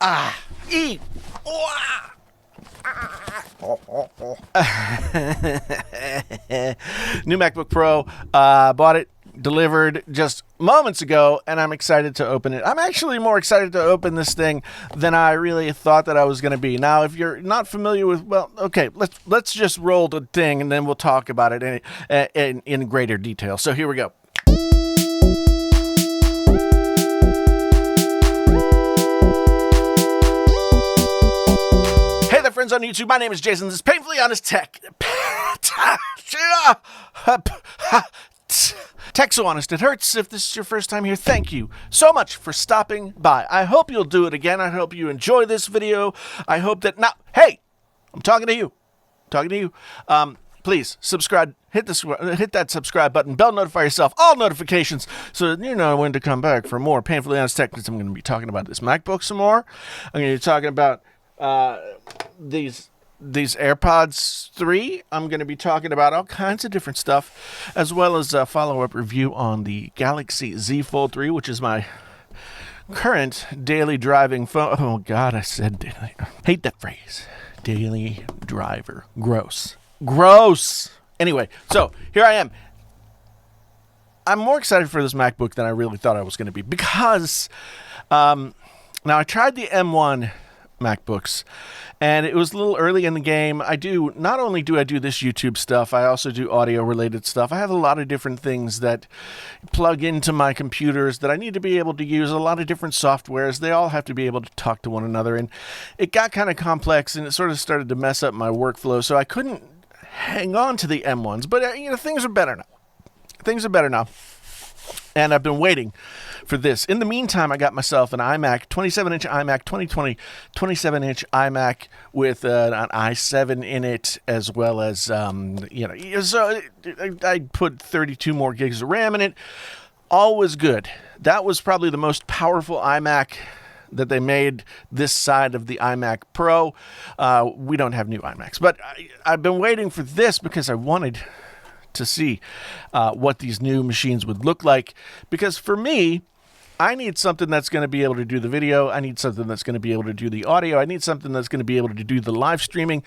Ah! E! Wah! New MacBook Pro. Bought it, delivered just moments ago, and I'm excited to open it. I'm actually more excited to open this thing than I really thought that I was going to be. Now, if you're not familiar with, well, okay, let's just roll the thing, and then we'll talk about it in greater detail. So here we go. Hey there, friends on YouTube. My name is Jason. This is Painfully Honest Tech. Tech so honest it hurts. If this is your first time here, thank you so much for stopping by. I hope you'll do it again. I hope you enjoy this video. I hope that now, hey, I'm talking to you. Please subscribe. Hit that subscribe button. Bell notify yourself. All notifications so that you know when to come back for more Painfully Honest Tech. I'm going to be talking about this MacBook some more. I'm going to be talking about these AirPods 3. I'm going to be talking about all kinds of different stuff, as well as a follow-up review on the Galaxy Z Fold 3, which is my current daily driving phone. Oh, God, I said daily. I hate that phrase. Daily driver. Gross. Anyway, so here I am. I'm more excited for this MacBook than I really thought I was going to be because now I tried the M1 MacBooks, and it was a little early in the game. Not only do I do this YouTube stuff, I also do audio related stuff. I have a lot of different things that plug into my computers that I need to be able to use, a lot of different softwares. They all have to be able to talk to one another, and it got kind of complex, and it sort of started to mess up my workflow, so I couldn't hang on to the M1s, but things are better now. And I've been waiting for this. In the meantime, I got myself an iMac, 27-inch iMac, 2020 27-inch iMac with an i7 in it, as well as, so I put 32 more gigs of RAM in it. All was good. That was probably the most powerful iMac that they made this side of the iMac Pro. We don't have new iMacs, but I've been waiting for this because I wanted to see what these new machines would look like, because for me, I need something that's going to be able to do the video. I need something that's going to be able to do the audio. I need something that's going to be able to do the live streaming,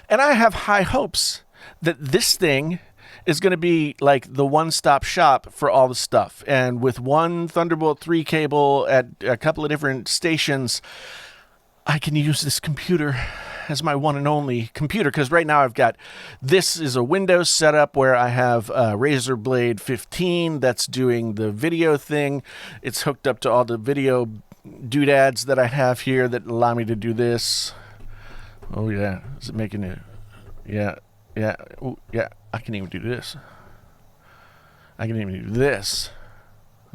and I have high hopes that this thing is going to be like the one-stop shop for all the stuff. And with one Thunderbolt 3 cable at a couple of different stations, I can use this computer as my one and only computer, because right now this is a Windows setup where I have Razer Blade 15 that's doing the video thing. It's hooked up to all the video doodads that I have here that allow me to do this. Oh yeah, is it making it? Yeah. Ooh, yeah, I can even do this.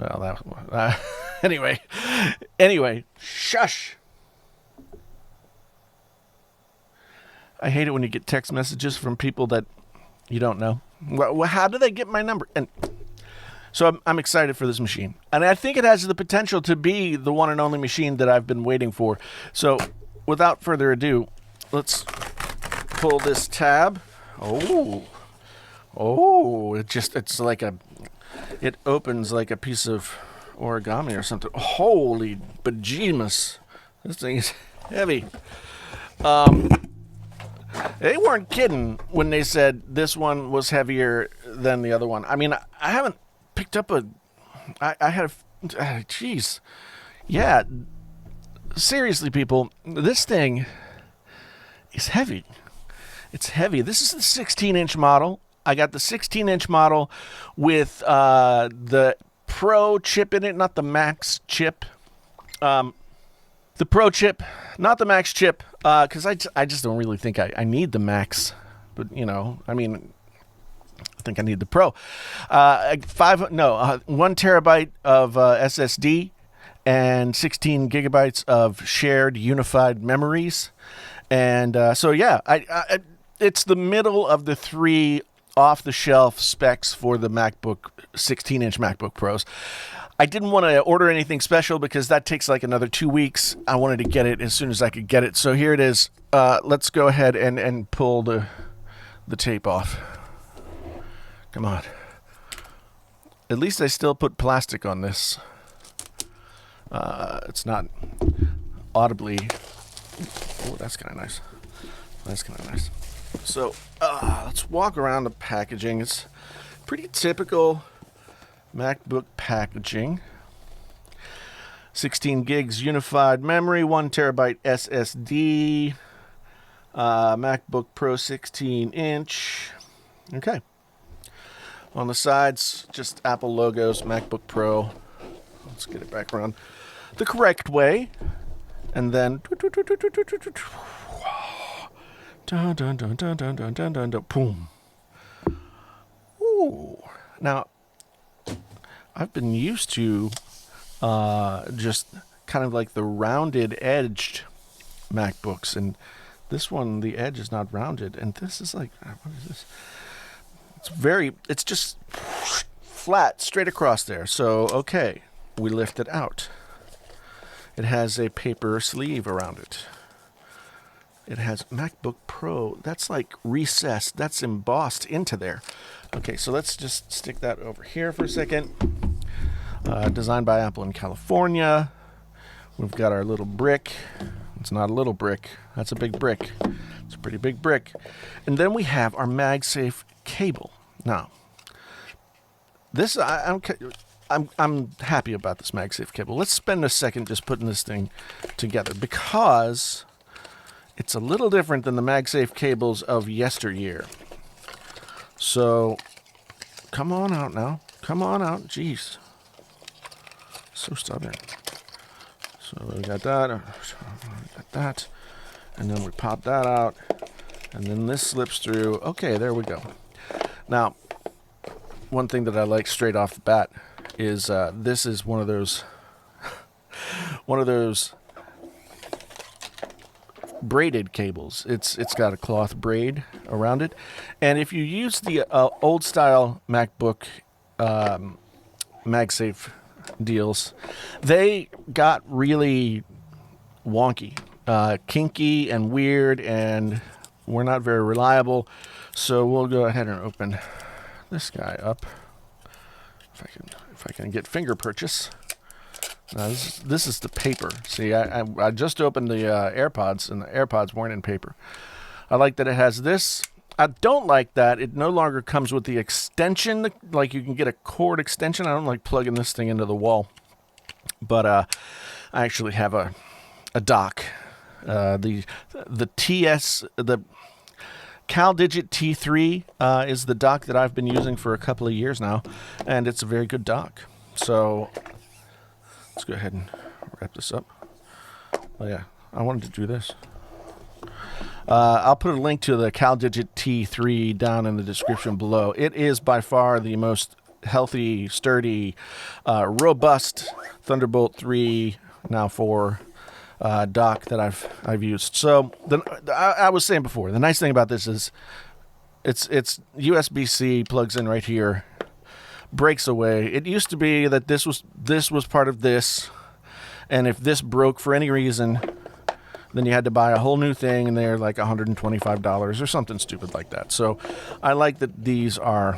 Well, anyway, shush. I hate it when you get text messages from people that you don't know. Well, how do they get my number? And so I'm excited for this machine. And I think it has the potential to be the one and only machine that I've been waiting for. So without further ado, let's pull this tab. Oh, it opens like a piece of origami or something. Holy bejesus. This thing is heavy. They weren't kidding when they said this one was heavier than the other one. I mean, I haven't picked up jeez. Yeah. Seriously, people, this thing is heavy. It's heavy. This is the 16-inch model. I got the 16-inch model with the Pro chip in it, not the Max chip. The Pro chip, not the Max chip, because I just don't really think I need the Max. But, I think I need the Pro. 1 terabyte of SSD and 16 gigabytes of shared unified memories. And it's the middle of the three off-the-shelf specs for the 16-inch MacBook Pros. I didn't want to order anything special because that takes like another 2 weeks. I wanted to get it as soon as I could get it. So here it is. Let's go ahead and pull the tape off. Come on. At least I still put plastic on this. It's not audibly. Oh, that's kind of nice. That's kind of nice. So let's walk around the packaging. It's pretty typical MacBook packaging. 16 gigs unified memory, 1 terabyte SSD, MacBook Pro 16-inch. Okay. On the sides, just Apple logos, MacBook Pro. Let's get it back around the correct way. And then, dun, dun, dun, dun, dun, dun, dun, dun, dun, boom. Ooh. Now, I've been used to just kind of like the rounded edged MacBooks, and this one, the edge is not rounded, and this is like, what is this? It's just flat, straight across there. So, okay, we lift it out. It has a paper sleeve around it. It has MacBook Pro. That's like recessed. That's embossed into there. Okay, so let's just stick that over here for a second. Designed by Apple in California. We've got our little brick. It's not a little brick. That's a big brick. It's a pretty big brick. And then we have our MagSafe cable. Now, this I'm happy about this MagSafe cable. Let's spend a second just putting this thing together because it's a little different than the MagSafe cables of yesteryear. So, come on out now. Come on out. Jeez. So stubborn. So we got that, and then we pop that out, and then this slips through. Okay, there we go. Now, one thing that I like straight off the bat is this is one of those braided cables. It's got a cloth braid around it, and if you use the old style MacBook MagSafe deals, they got really wonky, kinky and weird, and were not very reliable. So we'll go ahead and open this guy up. If I can get finger purchase. Now this is the paper. See, I just opened the AirPods, and the AirPods weren't in paper. I like that it has this. I don't like that it no longer comes with the extension, like you can get a cord extension. I don't like plugging this thing into the wall. But I actually have a dock. The CalDigit T3 is the dock that I've been using for a couple of years now, and it's a very good dock. So let's go ahead and wrap this up. Oh yeah, I wanted to do this. I'll put a link to the CalDigit T3 down in the description below. It is by far the most healthy, sturdy, robust Thunderbolt 3, now 4 dock that I've used. So I was saying before, the nice thing about this is it's USB-C, plugs in right here, breaks away. It used to be that this was part of this, and if this broke for any reason, then you had to buy a whole new thing, and they're like $125 or something stupid like that. So I like that these are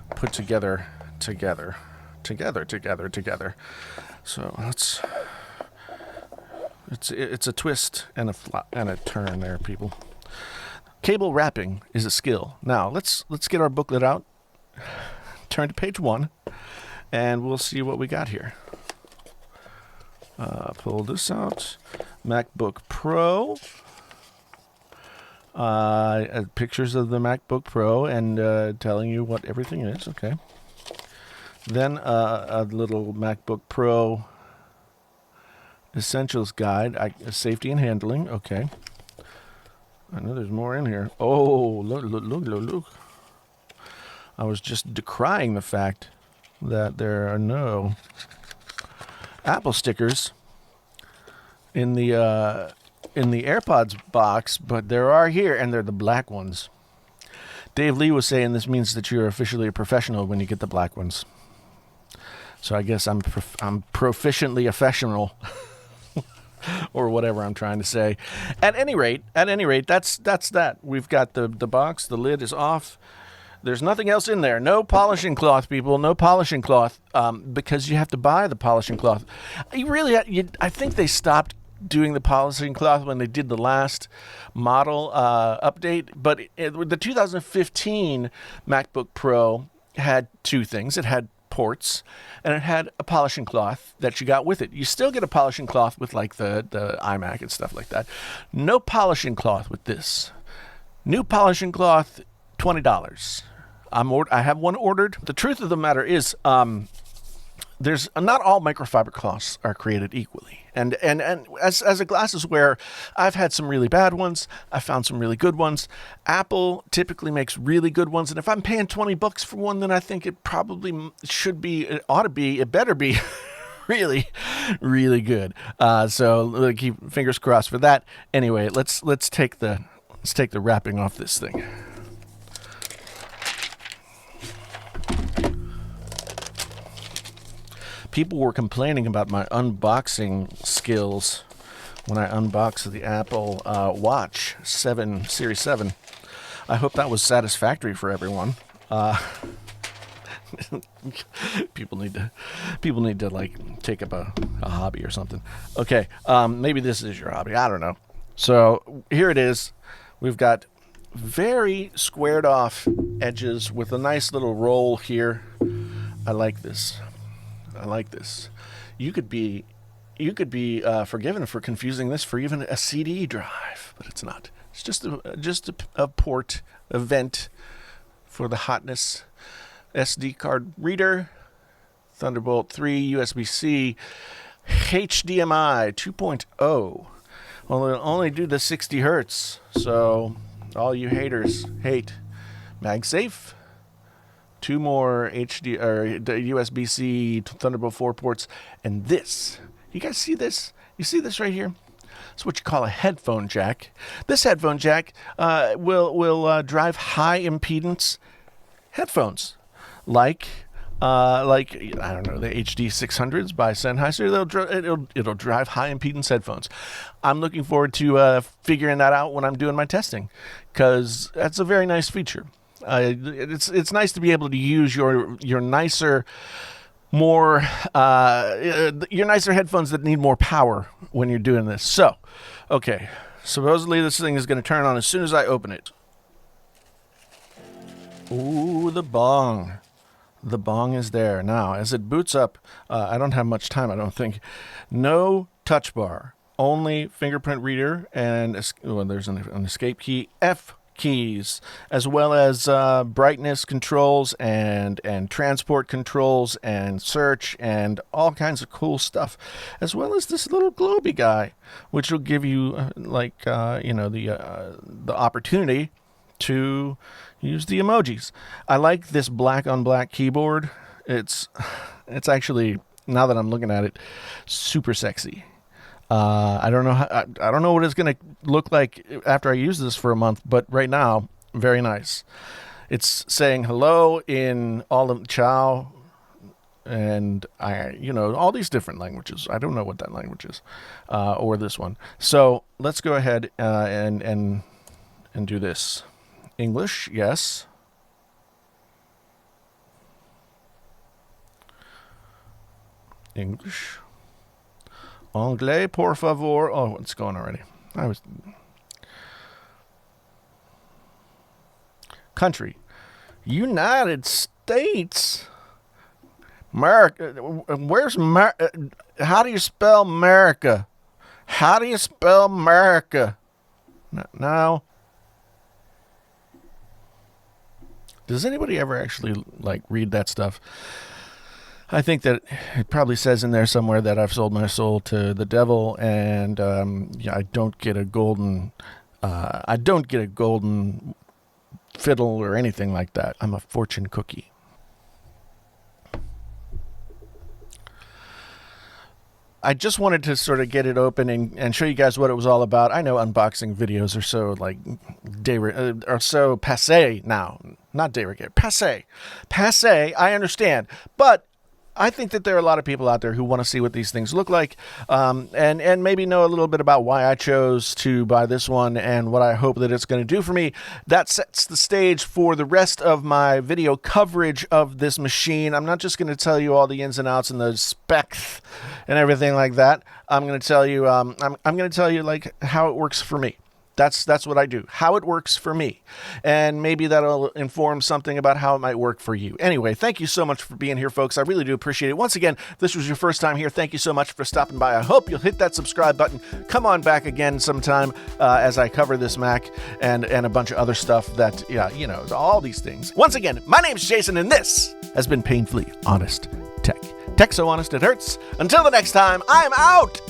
put together. So it's a twist and a turn there, people. Cable wrapping is a skill. Now let's get our booklet out, turn to page 1, and we'll see what we got here. Pull this out. MacBook Pro. Pictures of the MacBook Pro and telling you what everything is. Okay. Then a little MacBook Pro Essentials Guide. Safety and handling. Okay. I know there's more in here. Oh, look. I was just decrying the fact that there are no Apple stickers in the AirPods box, but there are here, and they're the black ones. Dave Lee was saying this means that you're officially a professional when you get the black ones. So I guess I'm proficiently affectional, or whatever I'm trying to say. At any rate, that's that. We've got the box. The lid is off. There's nothing else in there. No polishing cloth, people. No polishing cloth, because you have to buy the polishing cloth. I think they stopped doing the polishing cloth when they did the last model update. But the 2015 MacBook Pro had two things. It had ports, and it had a polishing cloth that you got with it. You still get a polishing cloth with like the iMac and stuff like that. No polishing cloth with this. New polishing cloth, $20. I have one ordered. The truth of the matter is, there's not all microfiber cloths are created equally. And as a glasses wearer, I've had some really bad ones. I found some really good ones. Apple typically makes really good ones. And if I'm paying $20 for one, then I think it probably should be, it ought to be, it better be really, really good. So keep fingers crossed for that. Anyway, let's take the wrapping off this thing. People were complaining about my unboxing skills when I unboxed the Apple Watch 7 Series 7. I hope that was satisfactory for everyone. People need to like take up a hobby or something. Okay, maybe this is your hobby. I don't know. So here it is. We've got very squared off edges with a nice little roll here. I like this. You could be forgiven for confusing this for even a CD drive, but it's not. It's just a port, a vent for the hotness. SD card reader, Thunderbolt 3, USB-C, HDMI 2.0. Well, it'll only do the 60 hertz, so all you haters hate. MagSafe. Two more USB-C Thunderbolt 4 ports, and this. You guys see this? You see this right here? It's what you call a headphone jack. This headphone jack will drive high impedance headphones, like I don't know, the HD 600s by Sennheiser. It'll drive high impedance headphones. I'm looking forward to figuring that out when I'm doing my testing, because that's a very nice feature. It's nice to be able to use your nicer, more your nicer headphones that need more power when you're doing this. So, okay, supposedly this thing is going to turn on as soon as I open it. Ooh, the bong. The bong is there. Now, as it boots up, I don't have much time, I don't think. No touch bar, only fingerprint reader, and there's an escape key, F keys, as well as brightness controls and transport controls and search and all kinds of cool stuff, as well as this little globy guy, which will give you the opportunity to use the emojis. I like this black on black keyboard. It's actually, now that I'm looking at it, super sexy. I don't know what it's going to look like after I use this for a month, but right now, very nice. It's saying hello in all of Chow and all these different languages. I don't know what that language is, or this one. So let's go ahead and do this. English, yes. English. Anglais, por favor. Oh, it's gone already. Country. United States. America. Where's America? How do you spell America? How do you spell America? Now. Does anybody ever actually read that stuff? I think that it probably says in there somewhere that I've sold my soul to the devil, and I don't get a golden fiddle or anything like that. I'm a fortune cookie. I just wanted to sort of get it open and show you guys what it was all about. I know unboxing videos are so are so passé now. Not de rigueur. Passé. I understand. But I think that there are a lot of people out there who want to see what these things look like, and maybe know a little bit about why I chose to buy this one and what I hope that it's going to do for me. That sets the stage for the rest of my video coverage of this machine. I'm not just going to tell you all the ins and outs and the specs and everything like that. I'm going to tell you, I'm going to tell you like how it works for me. That's what I do, how it works for me. And maybe that'll inform something about how it might work for you. Anyway, thank you so much for being here, folks. I really do appreciate it. Once again, if this was your first time here, thank you so much for stopping by. I hope you'll hit that subscribe button. Come on back again sometime as I cover this Mac and a bunch of other stuff that, all these things. Once again, my name's Jason, and this has been Painfully Honest Tech. Tech so honest it hurts. Until the next time, I'm out!